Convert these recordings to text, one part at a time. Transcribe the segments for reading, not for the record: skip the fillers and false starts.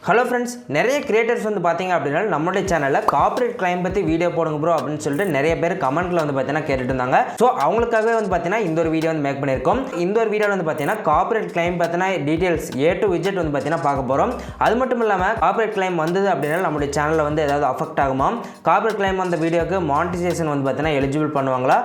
Hello friends, நிறைய creators வந்து பார்த்தீங்க அப்படின்னா நம்மளுடைய சேனலில் கார்ப்பரேட் கிளைம் பற்றி வீடியோ போடுங்க ப்ரோ அப்படின்னு சொல்லிட்டு நிறைய பேர் கமெண்ட்டில் வந்து பார்த்தீங்கன்னா கேட்டுட்டு இருந்தாங்க. ஸோ அவங்களுக்காகவே வந்து பார்த்தீங்கன்னா இந்த ஒரு வீடியோ வந்து மேக் பண்ணியிருக்கோம். இந்த ஒரு வீடியோவில் வந்து பார்த்தீங்கன்னா கார்ப்பரேட் கிளைம் பற்றின டீட்டெயில்ஸ் A to Z வந்து பார்த்தீங்கன்னா பார்க்க போகிறோம். அது மட்டும் இல்லாமல் கார்ப்பரேட் கிளைம் வந்தது அப்படின்னா நம்மளுடைய சேனலில் வந்து ஏதாவது அஃபெக்ட் ஆகுமா, கார்ப்பரேட் கிளைம் வந்த வீடியோக்கு மானிட்டைசேஷன் வந்து பார்த்தீங்கன்னா எலிஜிபிள் பண்ணுவாங்களா,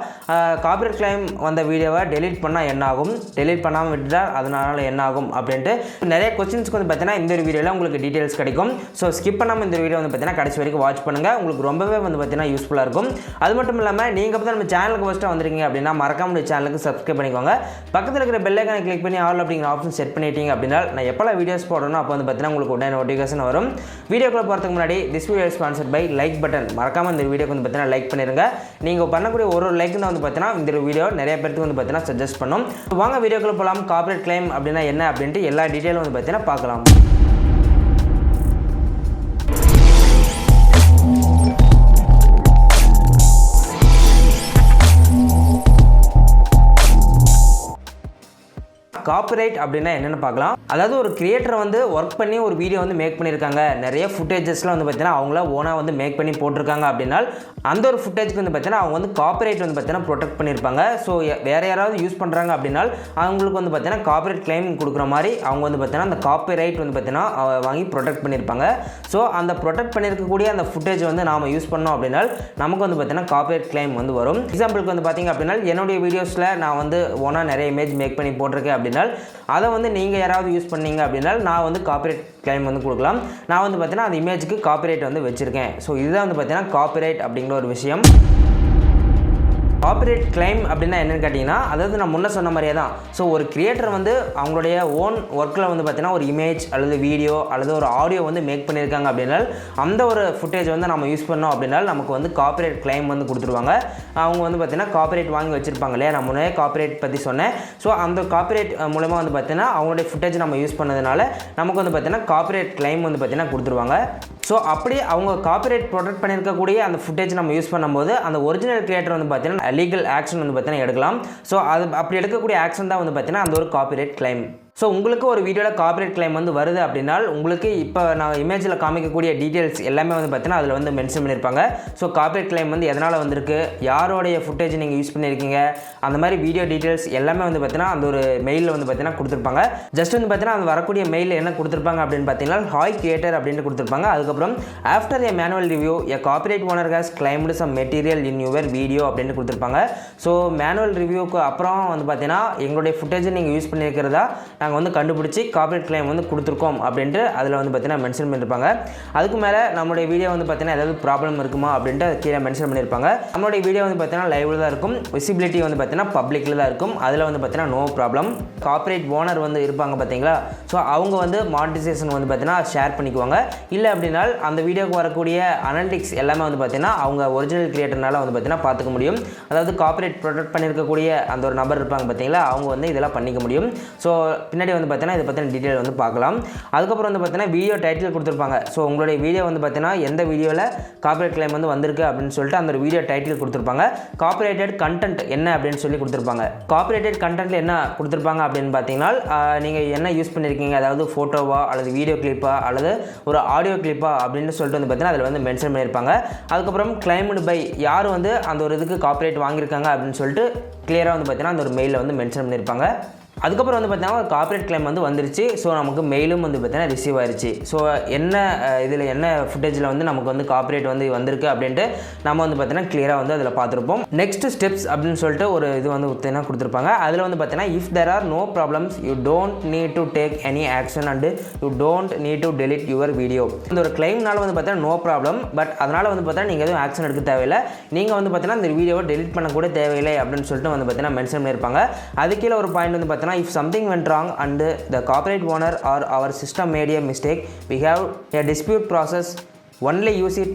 கார்ப்பரேட் கிளைம் வந்த வீடியோவை டெலீட் பண்ணால் என்ன ஆகும், டெலீட் பண்ணாமல் விட்டுட்டால் அதனால என்ன ஆகும் அப்படின்ட்டு நிறைய கொஸ்டின்ஸ்க்கு வந்து பார்த்தீங்கன்னா இந்த ஒரு வீடியோவில் உங்களுக்கு டீடைல்ஸ் கிடைக்கும். ஸோ ஸ்கிப் பண்ணாமல் இந்த வீடியோ வந்து பார்த்தீங்கன்னா கடைசி வரைக்கும் வாட்ச் பண்ணுங்கள். உங்களுக்கு ரொம்பவே வந்து பார்த்தீங்கன்னா யூஸ்ஃபுல்லாக இருக்கும். அது மட்டும் இல்லாமல் நீங்கள் இப்போ நம்ம சேனலுக்கு ஃபஸ்ட்டாக வந்துருக்கீங்க அப்படின்னா மறக்காம இந்த சேனலுக்கு சப்ஸ்கிரைப் பண்ணிக்கோங்க. பக்கத்தில் இருக்கிற பெல் ஐகானை கிளிக் பண்ணி ஆல் அப்படிங்கிற ஆப்ஷன் செட் பண்ணிட்டீங்க அப்படின்னா நான் எப்போல்லாம் வீடியோஸ் போடணும் அப்போ வந்து பார்த்தீங்கன்னா உங்களுக்கு உடனே நோட்டிஃபிகேஷன் வரும். வீடியோக்குள்ள போகிறதுக்கு முன்னாடி this video sponsored by like button மறக்காமல் இந்த வீடியோக்கு வந்து பார்த்தீங்கன்னா லைக் பண்ணிடுங்க. நீங்கள் பண்ணக்கூடிய ஒரு லைக் தான் வந்து பார்த்தீங்கன்னா இந்த வீடியோ நிறைய பேருக்கு வந்து பார்த்தீங்கன்னா சஜஸ்ட் பண்ணும். வாங்க வீடியோக்குள்ள போகலாம். கார்ப்பரேட் கிளைம் அப்படின்னா என்ன அப்படின்ட்டு எல்லா டீட்டெயிலும் வந்து பார்த்தீங்கன்னா பார்க்கலாம். காப்பிரைட் அப்படின்னா என்னென்னு பார்க்கலாம். அதாவது ஒரு கிரியேட்டர் வந்து ஒர்க் பண்ணி ஒரு வீடியோ வந்து மேக் பண்ணியிருக்காங்க, நிறைய ஃபுட்டேஜஸ்லாம் வந்து பார்த்தீங்கன்னா அவங்கள ஓனாக வந்து மேக் பண்ணி போட்டிருக்காங்க அப்படின்னா அந்த ஒரு ஃபுட்டேஜ்க்கு வந்து பார்த்தீங்கன்னா அவங்க வந்து காப்பிரைட் வந்து பார்த்தீங்கன்னா ப்ரொடெக்ட் பண்ணியிருப்பாங்க. ஸோ வேறு யாராவது யூஸ் பண்ணுறாங்க அப்படின்னா அவங்களுக்கு வந்து பார்த்தீங்கன்னா காப்பிரைட் கிளைம் கொடுக்குற மாதிரி அவங்க வந்து பார்த்தீங்கன்னா அந்த காப்பிரைட் வந்து பார்த்தீங்கன்னா வாங்கி ப்ரொடெக்ட் பண்ணியிருப்பாங்க. ஸோ அந்த ப்ரொடெக்ட் பண்ணியிருக்கக்கூடிய அந்த ஃபுட்டேஜ் வந்து நாம் யூஸ் பண்ணோம் அப்படின்னா நமக்கு வந்து பார்த்தீங்கன்னா காப்பிரைட் கிளைம் வந்து வரும். எக்ஸாம்பிளுக்கு வந்து பார்த்தீங்க அப்படின்னா என்னுடைய வீடியோஸில் நான் வந்து ஓனாக நிறைய இமேஜ் மேக் பண்ணி போட்டிருக்கேன் அப்படின்னா அதை வந்து நீங்கள் யாராவது யூஸ் பண்ணீங்க அப்படின்னா நான் வந்து காப்பிரைட் கிளைம் வந்து கொடுக்கலாம். நான் வந்து பார்த்தீங்கன்னா அந்த இமேஜுக்கு காப்பிரைட் வந்து வச்சுருக்கேன். ஸோ இதுதான் வந்து பார்த்தீங்கன்னா காப்பிரைட் அப்படிங்கிற ஒரு விஷயம். காப்பிரைட் கிளைம் அப்படின்னா என்னென்னு கேட்டிங்கன்னா, அதாவது நான் முன்ன சொன்ன மாதிரியே தான். ஸோ ஒரு கிரியேட்டர் வந்து அவங்களுடைய ஓன் ஒர்க்கில் வந்து பார்த்தீங்கன்னா ஒரு இமேஜ் அல்லது வீடியோ அல்லது ஒரு ஆடியோ வந்து மேக் பண்ணியிருக்காங்க அப்படின்னா அந்த ஒரு ஃபுட்டேஜ் வந்து நம்ம யூஸ் பண்ணோம் அப்படின்னா நமக்கு வந்து காப்பிரைட் கிளைம் வந்து கொடுத்துருவாங்க. அவங்க வந்து பார்த்தீங்கன்னா காப்பிரைட் வாங்கி வச்சுருப்பாங்க இல்லையா, நான் முன்னே காப்பிரைட் பற்றி சொன்னேன். ஸோ அந்த காப்பிரைட் மூலமாக வந்து பார்த்தீங்கன்னா அவங்களுடைய ஃபுட்டேஜ் நம்ம யூஸ் பண்ணதுனால நமக்கு வந்து பார்த்தீங்கன்னா காப்பிரைட் கிளைம் வந்து பார்த்தீங்கன்னா கொடுத்துருவாங்க. ஸோ அப்படி அவங்க காப்பிரைட் ப்ரொடெக்ட் பண்ணியிருக்கக்கூடிய அந்த ஃபுட்டேஜ் நம்ம யூஸ் பண்ணும்போது அந்த ஒரிஜினல் கிரியேட்டர் வந்து பார்த்தீங்கன்னா லீகல் ஆக்ஷன் வந்து பார்த்தீங்கன்னா எடுக்கலாம். ஸோ அது அப்படி எடுக்கக்கூடிய ஆக்ஷன் தான் வந்து பார்த்தீங்கன்னா அந்த ஒரு காப்பிரைட் கிளைம். ஸோ உங்களுக்கு ஒரு வீடியோவில் காப்பிரைட் கிளைம் வந்து வருது அப்படின்னா உங்களுக்கு இப்போ நான் இமேஜில் காமிக்கக்கூடிய டீட்டெயில்ஸ் எல்லாமே வந்து பார்த்தீங்கன்னா அதில் வந்து மென்ஷன் பண்ணியிருப்பாங்க. ஸோ காப்பிரைட் கிளைம் வந்து எதனால் வந்திருக்கு, யாரோடைய ஃபுட்டேஜ் நீங்கள் யூஸ் பண்ணியிருக்கீங்க, அந்த மாதிரி வீடியோ டீட்டெயில்ஸ் எல்லாமே வந்து பார்த்தீங்கன்னா அந்த ஒரு மெயிலில் வந்து பார்த்தீங்கன்னா கொடுத்துருப்பாங்க. ஜஸ்ட் வந்து பார்த்தீங்கன்னா அந்த வரக்கூடிய மெயிலில் என்ன கொடுத்துருப்பாங்க அப்படின்னு பார்த்தீங்கன்னா ஹாய் கிரியேட்டர் அப்படின்ட்டு கொடுத்துருப்பாங்க. அதுக்கப்புறம் after a manual review a copyright owner has claimed some material in your video அப்படின்ட்டு கொடுத்துருப்பாங்க. ஸோ மேனுவல் ரிவ்யூக்கு அப்புறம் வந்து பார்த்தீங்கன்னா எங்களுடைய ஃபுட்டேஜை நீங்கள் யூஸ் பண்ணியிருக்கிறதா நாங்கள் வந்து கண்டுபிடிச்சி காப்பிரைட் கிளைம் வந்து கொடுத்துருக்கோம் அப்படின்ட்டு அதில் வந்து பார்த்தீங்கன்னா மென்ஷன் பண்ணியிருப்பாங்க. அதுக்கு மேலே நம்மளுடைய வீடியோ வந்து பார்த்தீங்கன்னா ஏதாவது ப்ராப்ளம் இருக்குமா அப்படின்ட்டு அது கீழே மென்ஷன் பண்ணியிருப்பாங்க. நம்மளுடைய வீடியோ வந்து பார்த்தீங்கன்னா லைவில் தான் இருக்கும், விசிபிலிட்டி வந்து பார்த்தீங்கன்னா பப்ளிக்கில் தான் இருக்கும், அதில் வந்து பார்த்தீங்கன்னா நோ ப்ராப்ளம். காப்பிரைட் ஓனர் வந்து இருப்பாங்க பார்த்தீங்களா, ஸோ அவங்க வந்து மானிட்டைசேஷன் வந்து பார்த்தீங்கன்னா ஷேர் பண்ணிக்குவாங்க. இல்லை அப்படின்னா அந்த வீடியோக்கு வரக்கூடிய அனலிட்டிக்ஸ் எல்லாமே வந்து பார்த்தீங்கன்னா அவங்க ஒரிஜினல் கிரியேட்டர்னால வந்து பார்த்தீங்கன்னா பார்த்துக்க முடியும். அதாவது காப்பிரைட் ப்ரொடெக்ட் பண்ணியிருக்கக்கூடிய அந்த ஒரு நபர் இருப்பாங்க பார்த்தீங்களா, அவங்க வந்து இதெல்லாம் பண்ணிக்க முடியும். ஸோ பின்னாடி வந்து பார்த்தீங்கன்னா இதை பற்றின டீட்டெயில் வந்து பார்க்கலாம். அதுக்கப்புறம் வந்து பார்த்தீங்கன்னா வீடியோ டைட்டில் கொடுத்துருப்பாங்க. ஸோ உங்களுடைய வீடியோ வந்து பார்த்தீங்கன்னா எந்த வீடியோவில் காப்பிரைட் கிளைம் வந்து வந்திருக்கு அப்படின்னு சொல்லிட்டு அந்த ஒரு வீடியோ டைட்டில் கொடுத்துருப்பாங்க. காப்பிரைட்டட் கண்டென்ட் என்ன அப்படின்னு சொல்லி கொடுத்துருப்பாங்க. காப்பிரைட்டட் கண்டென்ட்டில் என்ன கொடுத்துருப்பாங்க அப்படின்னு பார்த்தீங்கன்னா நீங்கள் என்ன யூஸ் பண்ணியிருக்கீங்க, அதாவது ஃபோட்டோவா அல்லது வீடியோ கிளிப்பா அல்லது ஒரு ஆடியோ கிளிப்பா அப்படின்னு சொல்லிட்டு வந்து பார்த்தீங்கன்னா அதில் வந்து மென்ஷன் பண்ணியிருப்பாங்க. அதுக்கப்புறம் கிளைம்டு பை யார் வந்து அந்த ஒரு இதுக்கு காப்பிரைட் வாங்கியிருக்காங்க அப்படின்னு சொல்லிட்டு கிளியராக வந்து பார்த்தீங்கன்னா அந்த ஒரு மெயிலில் வந்து மென்ஷன் பண்ணியிருப்பாங்க. அதுக்கப்புறம் வந்து பார்த்தீங்கன்னா ஒரு காப்பிரைட் கிளைம் வந்து வந்துருச்சு. ஸோ நமக்கு மெயிலும் வந்து பார்த்தீங்கன்னா ரிசீவ் ஆயிடுச்சு. ஸோ என்ன இதில் என்ன ஃபுட்டேஜில் வந்து நமக்கு வந்து காப்பிரைட் வந்து வந்திருக்கு அப்படின்ட்டு நம்ம வந்து பார்த்தீங்கன்னா கிளியராக வந்து அதில் பார்த்துருப்போம். நெக்ஸ்ட் ஸ்டெப்ஸ் அப்படின்னு சொல்லிட்டு ஒரு இது வந்து பார்த்தீங்கன்னா கொடுத்துருப்பாங்க. அதில் வந்து பார்த்தீங்கன்னா if there are no problems you don't need to take any action and you don't need to delete your video. இந்த ஒரு கிளைம்னால வந்து பார்த்தீங்கன்னா நோ ப்ராப்ளம், பட் அதனால் வந்து பார்த்தீங்கன்னா நீங்கள் எதுவும் ஆக்ஷன் எடுக்க தேவையில்லை, நீங்கள் வந்து பார்த்தீங்கன்னா இந்த வீடியோவை டெலிட் பண்ணக்கூட தேவையில்லை அப்படின்னு சொல்லிட்டு வந்து பார்த்தீங்கன்னா மென்ஷன் பண்ணியிருப்பாங்க. அது கீழே ஒரு பாயிண்ட் வந்து பார்த்தீங்கன்னா if something went wrong and the copyright owner or our system made a mistake, we have a dispute process. Only use it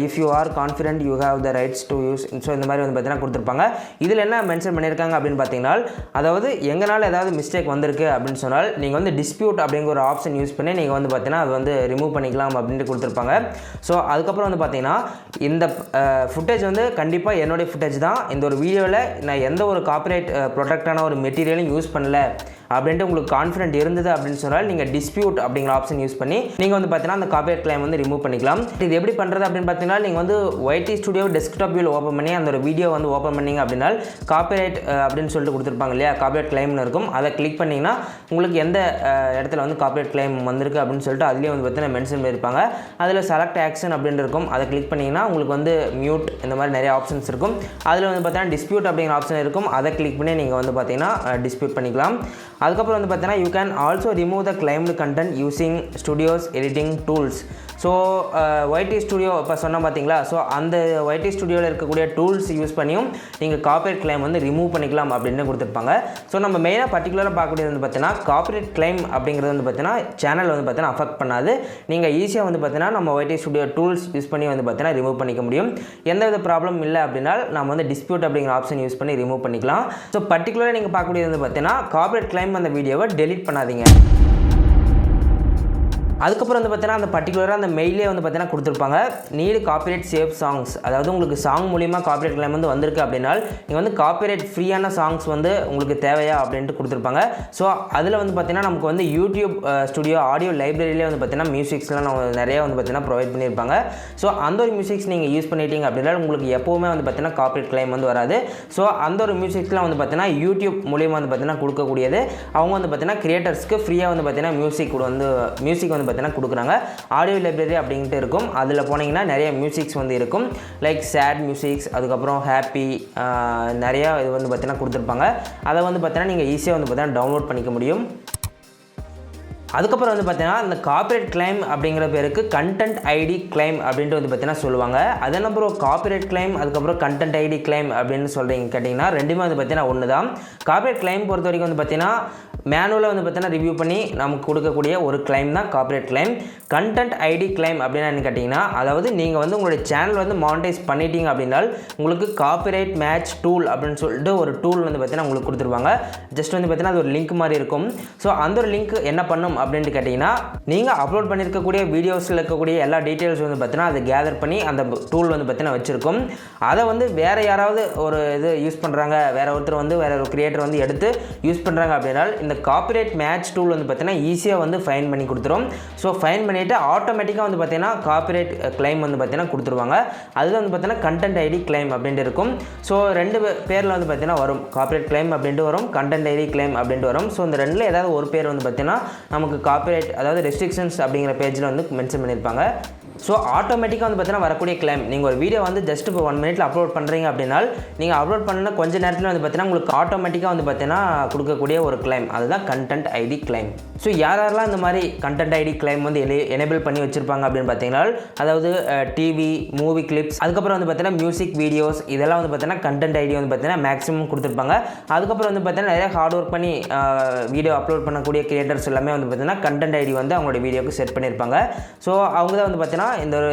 if you are confident you have the rights to use. So இந்த மாதிரி வந்து பார்த்தீங்கன்னா கொடுத்துருப்பாங்க. இதில் என்ன mention பண்ணியிருக்காங்க அப்படின்னு பார்த்தீங்கன்னா, அதாவது எங்களால் ஏதாவது மிஸ்டேக் வந்திருக்கு அப்படின்னு சொன்னால் நீங்கள் வந்து டிஸ்பியூட் அப்படிங்கிற ஒரு ஆப்ஷன் யூஸ் பண்ணி நீங்கள் வந்து பார்த்தீங்கன்னா அது வந்து ரிமூவ் பண்ணிக்கலாம் அப்படின்ட்டு கொடுத்துருப்பாங்க. ஸோ அதுக்கப்புறம் வந்து பார்த்தீங்கன்னா இந்த ஃபுட்டேஜ் வந்து கண்டிப்பாக என்னுடைய ஃபுட்டேஜ் தான். இந்த ஒரு வீடியோவில் நான் எந்த ஒரு காப்பிரைட் ப்ரொடக்டான ஒரு மெட்டீரியலும் யூஸ் பண்ணல அப்படின்ட்டு உங்களுக்கு கான்ஃபிடென்ட் இருந்தது அப்படின்னு சொன்னால் நீங்கள் டிஸ்பியூட் அப்படிங்கிற ஆப்ஷன் யூஸ் பண்ணி நீங்கள் வந்து பார்த்தீங்கன்னா அந்த காப்பிரைட் கிளைம் வந்து ரிமூவ் பண்ணிக்கலாம். இது எப்படி பண்ணுறது அப்படின்னு பார்த்தீங்கன்னா நீங்கள் வந்து YT ஸ்டுடியோ டெஸ்க்டாப் வியூவில் ஓப்பன் பண்ணி அந்த ஒரு வீடியோ வந்து ஓப்பன் பண்ணிங்க அப்படின்னா காப்பிரைட் அப்படின்னு சொல்லிட்டு கொடுத்துருப்பாங்க இல்லையா, காப்பிரைட் கிளைம்னு இருக்கும். அதை கிளிக் பண்ணிங்கன்னா உங்களுக்கு எந்த இடத்துல வந்து காப்பிரைட் கிளைம் வந்திருக்கு அப்படின்னு சொல்லிட்டு அதுலேயே வந்து பார்த்தீங்கன்னா மென்ஷன் பண்ணியிருப்பாங்க. அதில் செலக்ட் ஆக்ஷன் அப்படின்னு இருக்கும். அதை கிளிக் பண்ணிங்கன்னா உங்களுக்கு வந்து மியூட் இந்த மாதிரி நிறைய ஆப்ஷன்ஸ் இருக்கும். அதில் வந்து பார்த்தீங்கன்னா டிஸ்பியூட் அப்படிங்கிற ஆப்ஷன் இருக்கும். அதை கிளிக் பண்ணி நீங்கள் வந்து பார்த்தீங்கன்னா டிஸ்பியூட் பண்ணிக்கலாம். அதுக்கப்புறம் வந்து பார்த்தீங்கன்னா you can also remove the claimed content using studios editing tools. So YT studio இப்போ சொன்னால் பார்த்தீங்களா, ஸோ அந்த YT ஸ்டுடியோவில் இருக்கக்கூடிய டூல்ஸ் யூஸ் பண்ணியும் நீங்கள் காப்பிரைட் கிளைம் வந்து ரிமூவ் பண்ணிக்கலாம் அப்படின்னு கொடுத்துருப்பாங்க. ஸோ நம்ம மெயினாக பர்டிகுலராக பார்க்கக்கூடியது வந்து பார்த்தீங்கன்னா காப்பிரைட் கிளைம் அப்படிங்கிறது வந்து பார்த்தீங்கன்னா சேனல் வந்து பார்த்தீங்கன்னா அஃபெக்ட் பண்ணாது. நீங்கள் ஈஸியாக வந்து பார்த்தீங்கன்னா நம்ம YT ஸ்டுடியோ டூல்ஸ் யூஸ் பண்ணி வந்து பார்த்தீங்கன்னா ரிமூவ் பண்ணிக்க முடியும். எந்த வித ப்ராப்ளம் இல்லை அப்படின்னா நம்ம வந்து டிஸ்பியூட் அப்படிங்கிற ஆப்ஷன் யூஸ் பண்ணி ரிமூவ் பண்ணிக்கலாம். ஸோ பர்டிகுலராக நீங்கள் பார்க்கக்கூடியது வந்து பார்த்தீங்கன்னா காப்பிரைட் கிளைம் அந்த வீடியோவை டெலிட் பண்ணாதீங்க. அதுக்கப்புறம் வந்து பார்த்தீங்கன்னா அந்த பர்டிகுலராக அந்த மெயிலே வந்து பார்த்தீங்கன்னா கொடுத்துருப்பாங்க நீடு காப்பிரைட் சேவ் சாங்ஸ். அதாவது உங்களுக்கு சாங் மூலிமா காப்பிரைட் கிளைம் வந்து வந்திருக்கு அப்படின்னா நீங்கள் வந்து காப்பிரைட் ஃப்ரீயான சாங்ஸ் வந்து உங்களுக்கு தேவையா அப்படின்ட்டு கொடுத்துருப்பாங்க. ஸோ அதில் வந்து பார்த்தீங்கன்னா நமக்கு வந்து யூடியூப் ஸ்டுடியோ ஆடியோ லைப்ரரியிலே வந்து பார்த்தீங்கன்னா மியூசிக்ஸ்லாம் நம்ம நிறைய வந்து பார்த்தீங்கன்னா ப்ரொவைட் பண்ணியிருப்பாங்க. ஸோ அந்த ஒரு மியூசிக்ஸ் நீங்கள் யூஸ் பண்ணிட்டீங்க அப்படின்னா உங்களுக்கு எப்போவுமே வந்து பார்த்தீங்கன்னா காப்பிரைட் கிளைம் வந்து வராது. ஸோ அந்த ஒரு மியூசிக்ஸ்லாம் வந்து பார்த்தீங்கன்னா யூடியூப் மூலிமா வந்து பார்த்தீங்கன்னா கொடுக்கக்கூடியது. அவங்க வந்து பார்த்தீங்கன்னா கிரியேட்டர்ஸ்க்கு ஃப்ரீயாக வந்து பார்த்தீங்கன்னா மியூசிக் வந்து பார்த்தீங்கன்னா கொடுக்குறாங்க. ஆடியோ லைப்ரரி அப்படின்ட்டு இருக்கும். அதில் போனீங்கன்னா நிறைய மியூசிக்ஸ் வந்து இருக்கும். லைக் சேட் மியூசிக்ஸ், அதுக்கப்புறம் ஹாப்பி, நிறையா இது வந்து பார்த்தீங்கன்னா கொடுத்துருப்பாங்க. அதை வந்து பார்த்தீங்கன்னா நீங்கள் ஈஸியாக வந்து பார்த்தீங்கன்னா டவுன்லோட் பண்ணிக்க முடியும். அதுக்கப்புறம் வந்து பார்த்தீங்கன்னா இந்த காப்பிரைட் கிளைம் அப்படிங்கிற பேருக்கு கண்டென்ட் ஐடி கிளைம் அப்படின்ட்டு வந்து பார்த்தீங்கன்னா சொல்லுவாங்க. அது என்ன ப்ரோ காப்பிரைட் கிளைம் அதுக்கப்புறம் கண்டென்ட் ஐடி கிளைம் அப்படின்னு சொல்கிறீங்க கேட்டிங்கன்னா ரெண்டுமே வந்து பார்த்தீங்கன்னா ஒன்று தான். காப்பிரைட் கிளைம் பொறுத்த வரைக்கும் வந்து பார்த்தீங்கன்னா மேனுவலாக வந்து பார்த்தீங்கன்னா ரிவ்யூ பண்ணி நமக்கு கொடுக்கக்கூடிய ஒரு கிளைம் தான் copyright claim. Content ID claim அப்படின்னா என்ன கேட்டிங்கன்னா அதாவது நீங்கள் வந்து உங்களுடைய சேனல் வந்து மானிட்டைஸ் பண்ணிட்டீங்க அப்படின்னா உங்களுக்கு காப்பிரைட் மேட்ச் டூல் அப்படின்னு சொல்லிட்டு ஒரு டூல் வந்து பார்த்தீங்கன்னா உங்களுக்கு கொடுத்துருவாங்க. ஜஸ்ட் வந்து பார்த்தீங்கன்னா அது ஒரு லிங்க் மாதிரி இருக்கும். ஸோ அந்த ஒரு லிங்க் என்ன பண்ணும் அப்படின்ட்டு கேட்டிங்கன்னா நீங்கள் அப்லோட் பண்ணியிருக்கக்கூடிய வீடியோஸில் இருக்கக்கூடிய எல்லா டீட்டெயில்ஸ் வந்து பார்த்தீங்கன்னா அதை கேதர் பண்ணி அந்த டூல் வந்து பார்த்தீங்கன்னா வச்சுருக்கும். அதை வந்து வேறு யாராவது ஒரு இது யூஸ் பண்ணுறாங்க, வேறு ஒருத்தர் வந்து வேறு ஒரு கிரியேட்டர் வந்து எடுத்து யூஸ் பண்ணுறாங்க அப்படின்னா இந்த காப்பிரைட் மேட்ச் டூல் வந்து பார்த்தீங்கன்னா ஈஸியாக வந்து ஃபைன் பண்ணி கொடுத்துரும். ஸோ ஃபைன் பண்ணிவிட்டு ஆட்டோமேட்டிக்காக வந்து பார்த்தீங்கன்னா காப்பிரைட் கிளைம் வந்து பார்த்தீங்கன்னா கொடுத்துருவாங்க. அதில் வந்து பார்த்தீங்கன்னா கண்டென்ட் ஐடி கிளைம் அப்படின்ட்டு இருக்கும். ஸோ ரெண்டு பேரில் வந்து பார்த்தீங்கன்னா வரும், காப்பிரைட் கிளைம் அப்படின்ட்டு வரும், கண்டென்ட் ஐடி கிளைம் அப்படின்ட்டு வரும். ஸோ இந்த ரெண்டில் ஏதாவது ஒரு பேர் வந்து பார்த்தீங்கன்னா நமக்கு காப்பிரைட் அதாவது ரெஸ்ட்ரிக்ஷன்ஸ் அப்படிங்கிற பேஜில் வந்து மென்ஷன் பண்ணியிருப்பாங்க. ஸோ ஆட்டோமேட்டிக்காக வந்து பார்த்தீங்கன்னா வரக்கூடிய கிளைம் நீங்கள் ஒரு வீடியோ வந்து ஜஸ்ட் இப்போ 1 மினிட்ல அப்லோட் பண்ணுறீங்க அப்படின்னா நீங்கள் அப்லோட் பண்ண கொஞ்ச நேரத்தில் வந்து பார்த்தீங்கன்னா உங்களுக்கு ஆட்டோமேட்டிக்காக வந்து பார்த்தீங்கன்னா கொடுக்கக்கூடிய ஒரு கிளைம் அதுதான் கண்டென்ட் ஐடி கிளைம். ஸோ யாரெல்லாம் இந்த மாதிரி கண்டென்ட் ஐடி கிளைம் வந்து எனேபிள் பண்ணி வச்சுருப்பாங்க அப்படின்னு பார்த்தீங்கன்னா அதாவது டிவி, மூவி கிளிப்ஸ், அதுக்கப்புறம் வந்து பார்த்தீங்கன்னா மியூசிக் வீடியோஸ் இதெல்லாம் வந்து பார்த்தீங்கன்னா கண்டென்ட் ஐடி வந்து பார்த்தீங்கன்னா மேக்ஸிமம் கொடுத்துருப்பாங்க. அதுக்கப்புறம் வந்து பார்த்தீங்கன்னா நிறைய ஹார்ட் ஒர்க் பண்ணி வீடியோ அப்லோட் பண்ணக்கூடிய கிரியேட்டர்ஸ் எல்லாமே வந்து பார்த்தீங்கன்னா கண்டென்ட் ஐடி வந்து அவங்களுடைய வீடியோக்கு செட் பண்ணியிருப்பாங்க. ஸோ அவங்க தான் வந்து பார்த்தீங்கன்னா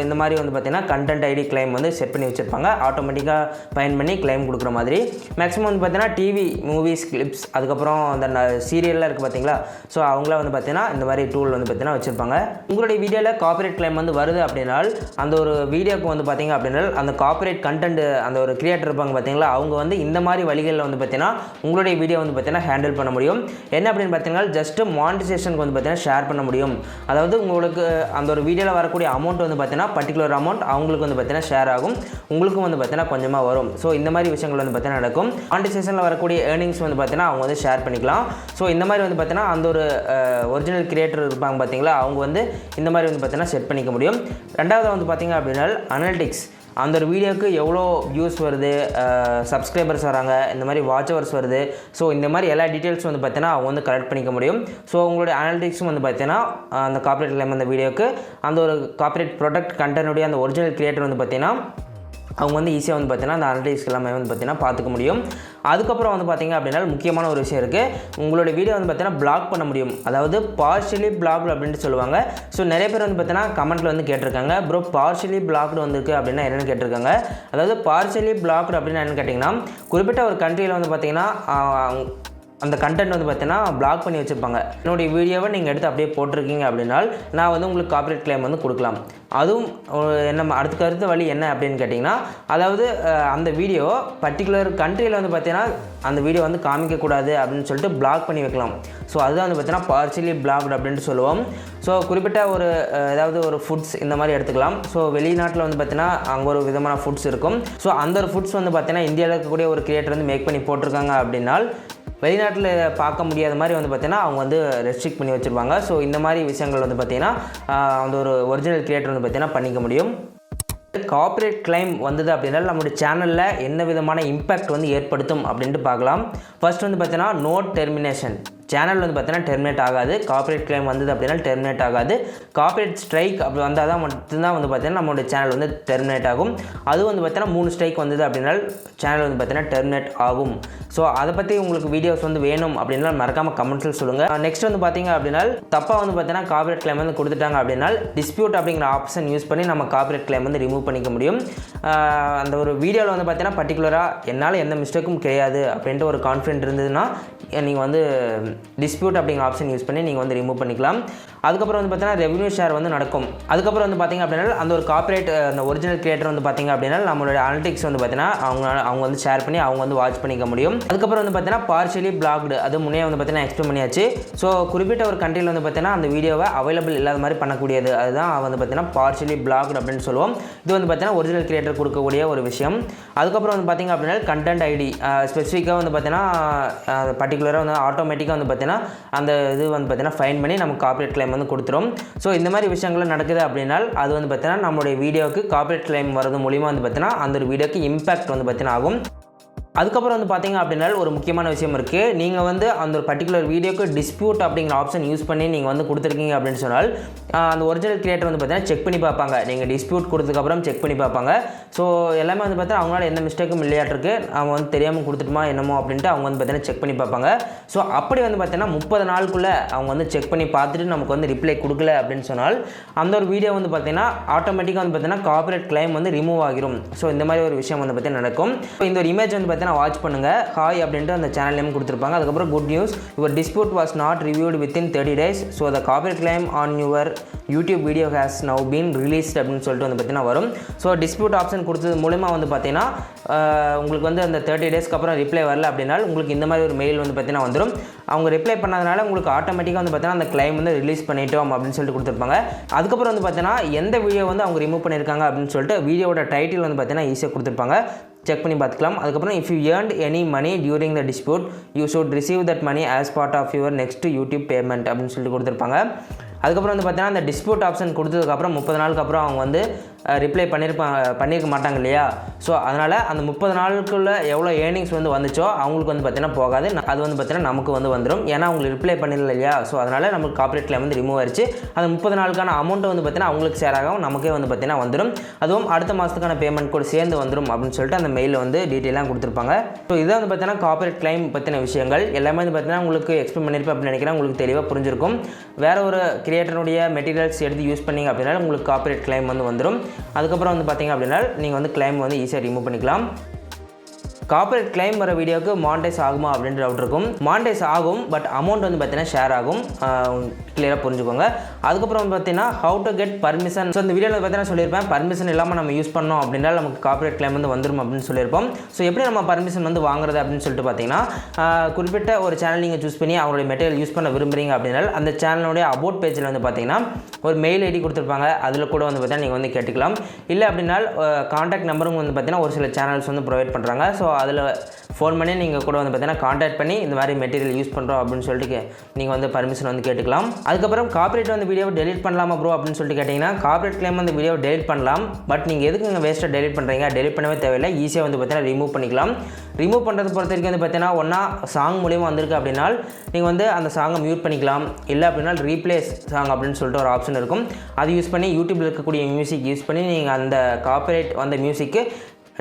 இந்த மாதிரி வந்து பார்த்தீங்கன்னா கண்டென்ட் ஐடி கிளைம் வந்து செட் பண்ணி வச்சுருப்பாங்க. ஆட்டோமேட்டிக்காக ஃபைன் பண்ணி கிளைம் கொடுக்குற மாதிரி மேக்ஸிமம் வந்து பார்த்தீங்கன்னா டிவி, மூவிஸ், கிளிப்ஸ், அதுக்கப்புறம் அந்த சீரியல்லாம் இருக்குது பார்த்தீங்களா, ஸோ அவங்களாம் வந்து பார்த்தீங்கன்னா இந்த மாதிரி டூல் வந்து பார்த்தீங்கன்னா வச்சுருப்பாங்க. உங்களுடைய வீடியோவில் காப்பிரைட் கிளைம் வந்து வருது அப்படின்னா அந்த ஒரு வீடியோக்கு வந்து பார்த்தீங்க அப்படின்னா அந்த காப்பிரைட் கண்டென்ட் அந்த ஒரு கிரியேட்டர் இருப்பாங்க பார்த்தீங்களா அவங்க வந்து இந்த மாதிரி வழிகளில் வந்து பார்த்தீங்கன்னா உங்களுடைய வீடியோ வந்து பார்த்தீங்கன்னா ஹேண்டில் பண்ண முடியும். என்ன அப்படின்னு பார்த்தீங்கன்னா ஜஸ்ட் மானிட்டைசேஷனுக்கு வந்து பார்த்தீங்கன்னா ஷேர் பண்ண முடியும். அதாவது உங்களுக்கு அந்த ஒரு வீடியோவில் வரக்கூடிய அமௌண்ட் வந்து பார்த்தீங்கன்னா பர்டிகுலர் அமௌண்ட் அவங்களுக்கு வந்து பார்த்தீங்கன்னா ஷேர் ஆகும், உங்களுக்கும் வந்து பார்த்தீங்கன்னா கொஞ்சமாக வரும். ஸோ இந்த மாதிரி விஷயங்கள் வந்து பார்த்தீங்கன்னா நடக்கும். மானிட்டைசேஷனில் வரக்கூடிய ஏர்னிங்ஸ் வந்து பார்த்தீங்கன்னா அவங்க வந்து ஷேர் பண்ணிக்கலாம். ஸோ இந்த மாதிரி வந்து பார்த்தீங்கன்னா அந்த ஒரு ஒரிஜினல் கிரியேட்டர் இருப்பாங்க பார்த்தீங்களா அவங்க வந்து இந்த மாதிரி வந்து பார்த்தீங்கன்னா செட் பண்ணிக்க முடியும். ரெண்டாவது வந்து பார்த்தீங்க அப்படின்னா அனலிட்டிக்ஸ் அந்த ஒரு வீடியோக்கு எவ்வளோ வியூஸ் வருது, சப்ஸ்கிரைபர்ஸ் வராங்க, இந்த மாதிரி வாட்ச் ஹவர்ஸ் வருது. ஸோ இந்த மாதிரி எல்லா டீட்டெயில்ஸும் வந்து பார்த்தீங்கன்னா அவங்க வந்து கலெக்ட் பண்ணிக்க முடியும். ஸோ உங்களுடைய அனலிட்டிக்ஸும் வந்து பார்த்தீங்கன்னா அந்த காப்பிரைட் கிளைம் அந்த வீடியோக்கு அந்த ஒரு காப்பிரைட் ப்ராடக்ட் கண்டென்ட்டுடைய அந்த ஒரிஜினல் கிரியேட்டர் வந்து பார்த்தீங்கன்னா அவங்க வந்து ஈஸியாக வந்து பார்த்தீங்கன்னா அந்த அனலிட்டிக்ஸ் எல்லாமே வந்து பார்த்தீங்கன்னா பார்த்துக்க முடியும். அதுக்கப்புறம் வந்து பார்த்தீங்க அப்படின்னா முக்கியமான ஒரு விஷயம் இருக்குது, உங்களோட வீடியோ வந்து பார்த்தீங்கன்னா பிளாக் பண்ண முடியும். அதாவது பார்ஷியலி பிளாக்டு அப்படின்ட்டு சொல்லுவாங்க. ஸோ நிறைய பேர் வந்து பார்த்தீங்கன்னா கமெண்ட்டில் வந்து கேட்டிருக்காங்க ப்ரோ பார்ஷியலி பிளாக்டு வந்திருக்கு அப்படின்னா என்னென்னு கேட்டிருக்காங்க. அதாவது பார்ஷியலி பிளாக்டு அப்படின்னா என்னென்னு கேட்டிங்கன்னா குறிப்பிட்ட ஒரு கண்ட்ரியில் வந்து பார்த்தீங்கன்னா அந்த கண்டென்ட் வந்து பார்த்தீங்கன்னா பிளாக் பண்ணி வச்சுருப்பாங்க. என்னுடைய வீடியோவை நீங்கள் எடுத்து அப்படியே போட்டிருக்கீங்க அப்படின்னால் நான் வந்து உங்களுக்கு காப்பிரைட் கிளைம் வந்து கொடுக்கலாம். அதுவும் என்ன அடுத்த வழி என்ன அப்படின்னு கேட்டிங்கன்னா, அதாவது அந்த வீடியோ பர்டிகுலர் கண்ட்ரியில் வந்து பார்த்தீங்கன்னா அந்த வீடியோ வந்து காமிக்கக்கூடாது அப்படின்னு சொல்லிட்டு பிளாக் பண்ணி வைக்கலாம். ஸோ அதுதான் வந்து பார்த்தீங்கன்னா பார்ஷியலி பிளாக்டு அப்படின்ட்டு சொல்லுவோம். ஸோ குறிப்பிட்ட ஒரு ஏதாவது ஒரு ஃபுட்ஸ் இந்த மாதிரி எடுத்துக்கலாம். ஸோ வெளிநாட்டில் வந்து பார்த்தீங்கன்னா அங்கே ஒரு விதமான ஃபுட்ஸ் இருக்கும். ஸோ அந்த ஒரு ஃபுட்ஸ் வந்து பார்த்தீங்கன்னா இந்தியாவில் இருக்கக்கூடிய ஒரு கிரியேட்டர் வந்து மேக் பண்ணி போட்டிருக்காங்க அப்படின்னால் வெளிநாட்டில் பார்க்க முடியாத மாதிரி வந்து பார்த்திங்கன்னா அவங்க வந்து ரெஸ்ட்ரிக்ட் பண்ணி வச்சுருவாங்க. ஸோ இந்த மாதிரி விஷயங்கள் வந்து பார்த்திங்கன்னா அந்த ஒரு ஒரிஜினல் கிரியேட்டர் வந்து பார்த்திங்கன்னா பண்ணிக்க முடியும். காப்பிரைட் கிளைம் வந்தது அப்படின்னா நம்மளுடைய சேனலில் என்ன விதமான இம்பேக்ட் வந்து ஏற்படுத்தும் அப்படின்ட்டு பார்க்கலாம். ஃபர்ஸ்ட் வந்து பார்த்தீங்கன்னா நோ டெர்மினேஷன். சேனல் வந்து பார்த்தீங்கன்னா டெர்மினேட் ஆகாது. காப்பிரைட் கிளைம் வந்தது அப்படின்னா டெர்மினேட் ஆகாது. காப்பிரைட் ஸ்ட்ரைக் அப்படி வந்தால் தான் மட்டும்தான் வந்து பார்த்தீங்கன்னா நம்மளுடைய சேனல் வந்து டெர்மினேட் ஆகும். அது வந்து பார்த்தீங்கன்னா 3 ஸ்ட்ரைக் வந்தது அப்படின்னா சேனல் வந்து பார்த்தீங்கன்னா டெர்மினேட் ஆகும். ஸோ அதை பற்றி உங்களுக்கு வீடியோஸ் வந்து வேணும் அப்படின்னா மறக்காமல் கமெண்ட்ஸில் சொல்லுங்கள். நெக்ஸ்ட் வந்து பார்த்தீங்க அப்படின்னா தப்பாக வந்து பார்த்தீங்கன்னா காப்பிரைட் கிளைம் வந்து கொடுத்துட்டாங்க அப்படின்னா டிஸ்பியூட் அப்படிங்கிற ஆப்ஷன் யூஸ் பண்ணி நம்ம காப்பிரைட் கிளைம் வந்து ரிமூவ் பண்ணிக்க முடியும். அந்த ஒரு வீடியோவில் வந்து பார்த்தீங்கன்னா பர்டிகுலராக என்னால் எந்த மிஸ்டேக்கும் கிடையாது அப்படின்ட்டு ஒரு கான்ஃபிடென்ட் இருந்ததுன்னா நீங்கள் வந்து டிஸ்பியூட் அப்படிங்கிற ஆப்ஷன் யூஸ் பண்ணி நீங்கள் வந்து ரிமூவ் பண்ணிக்கலாம். அதுக்கப்புறம் வந்து பார்த்தீங்கன்னா ரெவன்யூ ஷேர் வந்து நடக்கும். அதுக்கப்புறம் வந்து பார்த்திங்க அப்படின்னா அந்த ஒரு காப்பிரைட் அந்த ஒரிஜினல் கிரியேட்டர் வந்து பார்த்திங்க அப்படின்னா நம்மளோட அனலிட்டிக்ஸ் வந்து பார்த்தீங்கன்னா அவங்க வந்து ஷேர் பண்ணி அவங்க வந்து வாட்ச் பண்ணிக்க முடியும். அதுக்கப்புறம் வந்து பார்த்தீங்கன்னா பார்ஷியலி பிளாக்டு, அது முன்னே வந்து பார்த்தீங்கன்னா எக்ஸ்பிளைன் பண்ணியாச்சு. ஸோ குறிப்பிட்ட ஒரு கண்ட்ரியில் வந்து பார்த்தீங்கன்னா அந்த வீடியோவை அவைலபிள் இல்லாத மாதிரி பண்ணக்கூடியது, அதுதான் வந்து பார்த்தீங்கன்னா பார்ஷியலி பிளாக்டு அப்படின்னு சொல்லுவோம். இது வந்து பார்த்தீங்கன்னா ஒரிஜினல் கிரியேட்டர் கொடுக்கக்கூடிய ஒரு விஷயம். அதுக்கப்புறம் வந்து பார்த்திங்க அப்படின்னா கண்டென்ட் ஐடி ஸ்பெசிஃபிக்காக வந்து பார்த்தீங்கன்னா பர்டிகுலராக வந்து ஆட்டோமேட்டிக்காக வந்து பார்த்தீங்கன்னா அந்த இது வந்து பார்த்தீங்கன்னா ஃபைன் பண்ணி நமக்கு காப்பிரைட் கிளைம் வந்து கொடுத்துரும். ஸோ இந்த மாதிரி விஷயங்கள் நடக்குது அப்படின்னா அது வந்து பார்த்தீங்கன்னா நம்மளுடைய வீடியோவுக்கு காப்பிரைட் கிளைம் வரது மூலிமா வந்து பார்த்தீங்கன்னா அந்த ஒரு வீடியோக்கு இம்பாக்ட் வந்து பார்த்தீங்கன்னா ஆகும். அதுக்கப்புறம் வந்து பார்த்திங்க அப்படின்னா ஒரு முக்கியமான விஷயம் இருக்குது. நீங்கள் வந்து அந்த ஒரு பர்டிகுலர் வீடியோக்கு டிஸ்பியூட் அப்படிங்கிற ஆப்ஷன் யூஸ் பண்ணி நீங்கள் வந்து கொடுத்துருக்கீங்க அப்படின்னு சொன்னால் அந்த ஒரிஜினல் கிரியேட்டர் வந்து பார்த்தீங்கன்னா செக் பண்ணி பார்ப்பாங்க. நீங்கள் டிஸ்பியூட் கொடுத்ததுக்கப்புறம் செக் பண்ணி பார்ப்பாங்க. ஸோ எல்லாமே வந்து பார்த்தீங்கன்னா அவங்களால எந்த மிஸ்டேக்கும் இல்லையாட்டிருக்கு, அவங்க வந்து தெரியாமல் கொடுத்துட்டுமா என்னமோ அப்படின்ட்டு அவங்க வந்து பார்த்தீங்கன்னா செக் பண்ணி பார்ப்பாங்க. ஸோ அப்படி வந்து பார்த்தீங்கன்னா 30 நாளுக்குள்ளே அவங்க வந்து செக் பண்ணி பார்த்துட்டு நமக்கு வந்து ரிப்ளை கொடுக்கல அப்படின்னு சொன்னால் அந்த ஒரு வீடியோ வந்து பார்த்தீங்கன்னா ஆட்டோமேட்டிக்காக வந்து பார்த்தீங்கன்னா காப்பிரைட் கிளைம் வந்து ரிமூவ் ஆகிரும். ஸோ இந்த மாதிரி ஒரு விஷயம் வந்து பார்த்தீங்கன்னா நடக்கும். இந்த ஒரு இமேஜ் வந்து பார்த்தீங்கன்னா வாட்ச் பண்ணுங்கள். ஹாய் அப்படின்ட்டு அந்த சேனல் நேம் கொடுத்துருப்பாங்க. அதுக்கப்புறம் good news, your dispute was not reviewed within 30 days. So the copyright claim on your YouTube video has now been released அப்படின்னு சொல்லிட்டு வந்து பார்த்தீங்கன்னா வரும். ஸோ டிஸ்பியூட் ஆப்ஷன் கொடுத்தது மூலமா வந்து பார்த்தீங்கன்னா உங்களுக்கு வந்து அந்த 30 daysக்கு அப்புறம் ரிப்ளை வரல அப்படின்னா உங்களுக்கு இந்த மாதிரி ஒரு மெயில் வந்து பார்த்தீங்கன்னா வந்துடும். அவங்க ரிப்ளை பண்ணாதனால உங்களுக்கு ஆட்டோமேட்டிக்காக வந்து பார்த்தீங்கன்னா அந்த கிளைம் வந்து ரிலீஸ் பண்ணிட்டோம் அப்படின்னு சொல்லிட்டு கொடுத்துருப்பாங்க. அதுக்கப்புறம் வந்து பார்த்தீங்கன்னா எந்த வீடியோ வந்து அவங்க ரிமூவ் பண்ணியிருக்காங்க அப்படின்னு சொல்லிட்டு வீடியோட டைட்டில் வந்து பார்த்தீங்கன்னா ஈஸியாக கொடுத்துருப்பாங்க. செக் பண்ணி பார்த்துக்கலாம். அதுக்கப்புறம் if you earned any money during the dispute you should receive that money as part of your next YouTube payment அப்படின்னு சொல்லிட்டு கொடுத்துருப்பாங்க. அதுக்கப்புறம் வந்து பார்த்தீங்கன்னா அந்த டிஸ்பியூட் ஆப்ஷன் கொடுத்ததுக்கப்புறம் 30 நாளுக்கு அப்புறம் அவங்க வந்து ரிப்ளை பண்ணியிருக்க மாட்டாங்க இல்லையா. ஸோ அதனால் அந்த 30 நாளுக்குள்ளே எவ்வளோ ஏர்னிங்ஸ் வந்து வந்துச்சோ அவங்களுக்கு வந்து பார்த்தீங்கன்னா போகாது, அது வந்து பார்த்தீங்கன்னா நமக்கு வந்து வந்துடும். ஏன்னா அவங்களுக்கு ரிப்ளை பண்ணிடல இல்லையா. ஸோ அதனால் நமக்கு காப்பிரைட் கிளைம் வந்து ரிமூவ் ஆயிடுச்சு. அந்த 30 நாளுக்கான அமௌண்ட்டு வந்து பார்த்தீங்கன்னா அவங்களுக்கு ஷேர் ஆகும், நமக்கே வந்து பார்த்தீங்கன்னா வந்துடும். அதுவும் அடுத்த மாதத்துக்கான பேமெண்ட் கூட சேர்ந்து வந்துடும் அப்படின்னு சொல்லிட்டு அந்த மெயிலில் வந்து டீட்டெயிலாக கொடுத்துருப்பாங்க. ஸோ இதான் வந்து பார்த்தீங்கன்னா காப்பிரைட் கிளைம் பற்றின விஷயங்கள் எல்லாமே வந்து பார்த்தீங்கன்னா உங்களுக்கு எக்ஸ்பிளைன் பண்ணியிருப்பேன் அப்படின்னு நினைக்கிறேன். உங்களுக்கு தெளிவாக புரிஞ்சிருக்கும். வேறு ஒரு கிரியேட்டருடைய மெட்டீரியல்ஸ் எடுத்து யூஸ் பண்ணிங்க அப்படின்னா உங்களுக்கு காப்பிரைட் கிளைம் வந்து வந்துடும். அதுக்கப்புறம் வந்து பார்த்தீங்க அப்படின்னா நீங்கள் வந்து கிளைம் வந்து ஈஸியாக ரிமூவ் பண்ணிக்கலாம். காப்பிரைட் கிளைம் வர வீடியோக்கு மானிடைஸ் ஆகுமா அப்படின்ற டவுட் இருக்கும். மானிடைஸ் ஆகும், பட் அமௌண்ட் வந்து பார்த்தீங்கன்னா ஷேர் ஆகும். கிளியராக புரிஞ்சுக்கோங்க. அதுக்கப்புறம் வந்து பார்த்தீங்கன்னா how to get permission. So இந்த வீடியோவில் பார்த்தீங்கன்னா சொல்லியிருப்பேன் பர்மிஷன் இல்லாமல் நம்ம யூஸ் பண்ணோம் அப்படின்னா நமக்கு காப்பிரைட் கிளைம் வந்து வந்துடும் அப்படின்னு சொல்லியிருப்போம். ஸோ எப்படி நம்ம பர்மிஷன் வந்து வாங்குறது அப்படின்னு சொல்லிட்டு பார்த்தீங்கன்னா குறிப்பிட்ட ஒரு சேனல் நீங்கள் சூஸ் பண்ணி அவங்களுடைய மெட்டீரியல் யூஸ் பண்ண விரும்புகிறீங்க அப்படின்னா அந்த சேனலுடைய அபவுட் பேஜில் வந்து பார்த்தீங்கன்னா ஒரு மெயில் ஐடி கொடுத்துருப்பாங்க. அதில் கூட வந்து பார்த்தீங்கன்னா நீங்கள் வந்து கேட்டுக்கலாம். இல்லை அப்படின்னா கான்டாக்ட் நம்பரும் வந்து பார்த்தீங்கன்னா ஒரு சில சேனல்ஸ் வந்து ப்ரொவைட் பண்ணுறாங்க. ஸோ அதில் ஃபோன் பண்ணி நீங்கள் கூட வந்து பார்த்தீங்கன்னா கான்டாக்ட் பண்ணி இந்த மாதிரி மெட்டீரியல் யூஸ் பண்ணுறோம் அப்படின்னு சொல்லிட்டு நீங்கள் வந்து பர்மிஷன் வந்து கேட்டுக்கலாம். அதுக்கப்புறம் காப்பிரைட் வந்து வீடியோவை டெலிட் பண்ணலாமா ப்ரோ அப்படின்னு சொல்லிட்டு கேட்டிங்கன்னா காப்பிரைட் கிளைம் வந்து வீடியோவை டெலிட் பண்ணலாம். பட் நீங்கள் எதுக்கு இங்கே வேஸ்ட்டாக டெலிட் பண்ணுறீங்க, டெலிட் பண்ணவே தேவையில்லை. ஈஸியாக வந்து பார்த்தீங்கன்னா ரிமூவ் பண்ணிக்கலாம். ரிமூவ் பண்ணுறது பொறுத்த வரைக்கும் வந்து பார்த்தீங்கன்னா ஒன்றா சாங் மூலியமாக வந்திருக்கு அப்படின்னா நீங்கள் வந்து அந்த சாங்கை மியூட் பண்ணிக்கலாம். இல்லை அப்படின்னா ரீப்ளேஸ் சாங் அப்படின்னு சொல்லிட்டு ஒரு ஆப்ஷன் இருக்கும். அது யூஸ் பண்ணி யூடியூப்பில் இருக்கக்கூடிய மியூசிக் யூஸ் பண்ணி நீங்கள் அந்த காப்பிரைட் வந்த மியூசிக்கு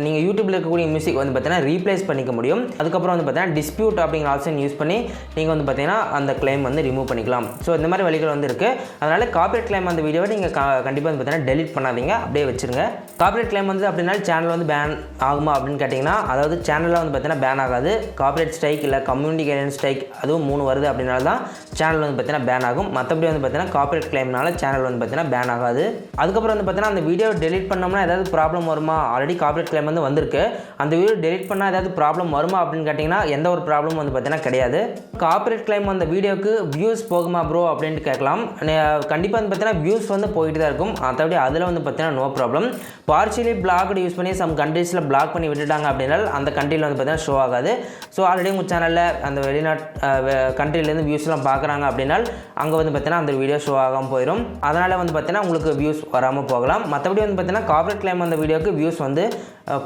நீங்கள் யூடியூப்பில் இருக்கக்கூடிய மியூசிக் வந்து பார்த்தீங்கன்னா ரீப்ளேஸ் பண்ணிக்க முடியும். அதுக்கப்புறம் வந்து பார்த்தீங்கன்னா டிஸ்பியூட் அப்படிங்கிற ஆப்ஷன் யூஸ் பண்ணி நீங்கள் வந்து பார்த்தீங்கன்னா அந்த கிளைம் வந்து ரிமூவ் பண்ணிக்கலாம். ஸோ இந்த மாதிரி வழிகள் வந்து இருக்குது. அதனால் காப்பிரைட் கிளைம் அந்த வீடியோவை நீங்கள் கண்டிப்பாக வந்து பார்த்தீங்கன்னா டெலிட் பண்ணாதீங்க, அப்படியே வச்சுருங்க. காப்பிரைட் கிளைம் வந்து அப்படின்னா சேனல் வந்து பேன் ஆகுமா அப்படின்னு கேட்டிங்கன்னா, அதாவது சேனலில் வந்து பார்த்தீங்கன்னா பேன் ஆகாது. காப்பிரைட் ஸ்ட்ரைக் இல்லை கம்யூனிட்டி கைட்லைன்ஸ் ஸ்ட்ரைக் அதுவும் 3 வருது அப்படின்னால தான் சேனல் வந்து பார்த்தீங்கன்னா பேன் ஆகும். மற்றபடி வந்து பார்த்தீங்கன்னா காப்பிரைட் கிளைம்னால சேனல் வந்து பார்த்தீங்கன்னா பேன் ஆகாது. அதுக்கப்புறம் வந்து பார்த்தீங்கன்னா அந்த வீடியோ டெலிட் பண்ணோம்னா ஏதாவது ப்ராப்ளம் வருமா? ஆல்ரெடி காப்பிரைட் கிளைம் வந்து வந்திருக்கு. அந்த வீடியோ டெலிட் பண்ணால் ஏதாவது ப்ராப்ளம் வருமா அப்படின்னு கேட்டிங்கன்னா எந்த ஒரு ப்ராப்ளமும் வந்து பார்த்தீங்கன்னா கிடையாது. காப்பிரைட் கிளைம் அந்த வீடியோக்கு வியூஸ் போகுமா ப்ரோ அப்படின்ட்டு கேட்கலாம். கண்டிப்பாக வந்து பார்த்தீங்கன்னா வியூஸ் வந்து போயிட்டு தான் இருக்கும். மற்றபடி அதில் வந்து பார்த்தீங்கன்னா no problem. Partially blocked use பண்ணி சம் கண்ட்ரீஸில் பிளாக் பண்ணி விட்டுட்டாங்க அப்படின்னா அந்த கண்ட்ரியில் வந்து பார்த்தீங்கன்னா ஷோ ஆகாது. ஸோ ஆல்ரெடி உங்கள் சேனலில் அந்த கண்ட்ரிலேருந்து வியூஸ்லாம் பார்க்குறாங்க அப்படின்னா அங்கே வந்து பார்த்தீங்கன்னா அந்த வீடியோ ஷோ ஆகாமல் போயிடும். அதனால் வந்து பார்த்தீங்கன்னா உங்களுக்கு வியூஸ் வராமல் போகலாம். மற்றபடி வந்து பார்த்தீங்கன்னா காப்பிரைட் கிளைம் அந்த வீடியோக்கு வியூஸ் வந்து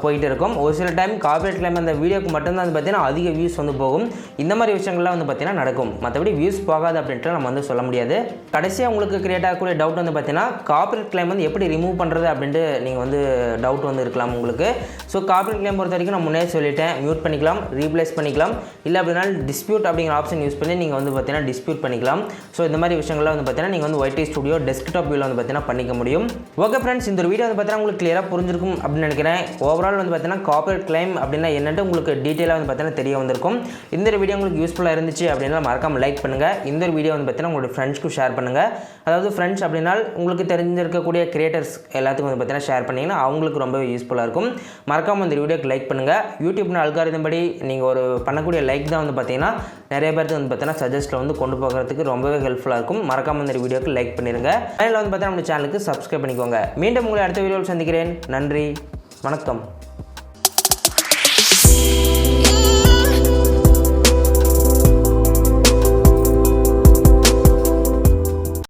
போயிட்டு இருக்கும். ஒரு சில டைம் காப்பிரைட் கிளைம் அந்த வீடியோக்கு மட்டும்தான் வந்து பார்த்தீங்கன்னா அதிக வியூஸ் வந்து போகும். இந்த மாதிரி விஷயங்கள்லாம் வந்து பார்த்தீங்கன்னா நடக்கும். மற்றபடி வியூஸ் போகாது அப்படின்ட்டு நம்ம வந்து சொல்ல முடியாது. கடைசியாக உங்களுக்கு கிரியேட் ஆகக்கூடிய டவுட் வந்து பார்த்தீங்கன்னா காப்பிரைட் கிளைம் வந்து எப்படி ரிமூவ் பண்ணுறது அப்படின்ட்டு நீங்கள் வந்து டவுட் வந்து இருக்கலாம் உங்களுக்கு. ஸோ காப்பிரைட் கிளைம் பொறுத்த வரைக்கும் நான் முன்னே சொல்லிட்டேன், மியூட் பண்ணிக்கலாம், ரீப்ளேஸ் பண்ணிக்கலாம், இல்லை அப்படின்னா டிஸ்பியூட் அப்படிங்கிற ஆப்ஷன் யூஸ் பண்ணி நீங்கள் வந்து பார்த்தீங்கன்னா டிஸ்பியூட் பண்ணிக்கலாம். ஸோ இந்த மாதிரி விஷயங்கள்லாம் வந்து பார்த்தீங்கன்னா நீங்கள் வந்து YT ஸ்டுடியோ டெஸ்க்டாப் வியூவில் வந்து பார்த்தீங்கன்னா பண்ணிக்க முடியும். ஓகே ஃப்ரெண்ட்ஸ், இந்த வீடியோ வந்து பார்த்தீங்கன்னா உங்களுக்கு கிளியராக புரிஞ்சிருக்கும் அப்படின்னு நினைக்கிறேன். ஓவரால் வந்து பார்த்தீங்கன்னா காப்பிரைட் கிளைம் அப்படின்னா என்னென்னு உங்களுக்கு டீட்டெயிலாக வந்து பார்த்தீங்கன்னா தெரிய வந்திருக்கும். இந்த வீடியோ உங்களுக்கு யூஸ்ஃபுல்லாக இருந்துச்சு அப்படின்னா மறக்காமல் லைக் பண்ணுங்கள். இந்த வீடியோ வந்து பார்த்தீங்கன்னா உங்களுடைய ஃப்ரெண்ட்ஸ்க்கு ஷேர் பண்ணுங்கள். அதாவது ஃப்ரெண்ட்ஸ் அப்படின்னா உங்களுக்கு தெரிஞ்சிருக்கக்கூடிய கிரியேட்டர்ஸ் எல்லாத்துக்கும் வந்து பார்த்தீங்கன்னா ஷேர் பண்ணிங்கன்னா அவங்களுக்கு ரொம்ப யூஸ்ஃபுல்லாக இருக்கும். மறக்காமல் இந்த வீடியோக்கு லைக் பண்ணுங்கள். யூடியூப்னு அல்காரிதம் படி நீங்கள் ஒரு பண்ணக்கூடிய லைக் தான் வந்து பார்த்தீங்கன்னா நிறைய பேருக்கு வந்து பார்த்தீங்கன்னா சஜஸ்ட்டில் வந்து கொண்டு போகிறதுக்கு ரொம்பவே ஹெல்ப்ஃபுல்லாக இருக்கும். மறக்காமல் இந்த வீடியோக்கு லைக் பண்ணிடுங்க. அதில் வந்து பார்த்தீங்கன்னா நம்ம சேனலுக்கு சப்ஸ்கிரைப் பண்ணிக்கோங்க. மீண்டும் உங்களை அடுத்த வீடியோவில் சந்திக்கிறேன். நன்றி, வணக்கம்.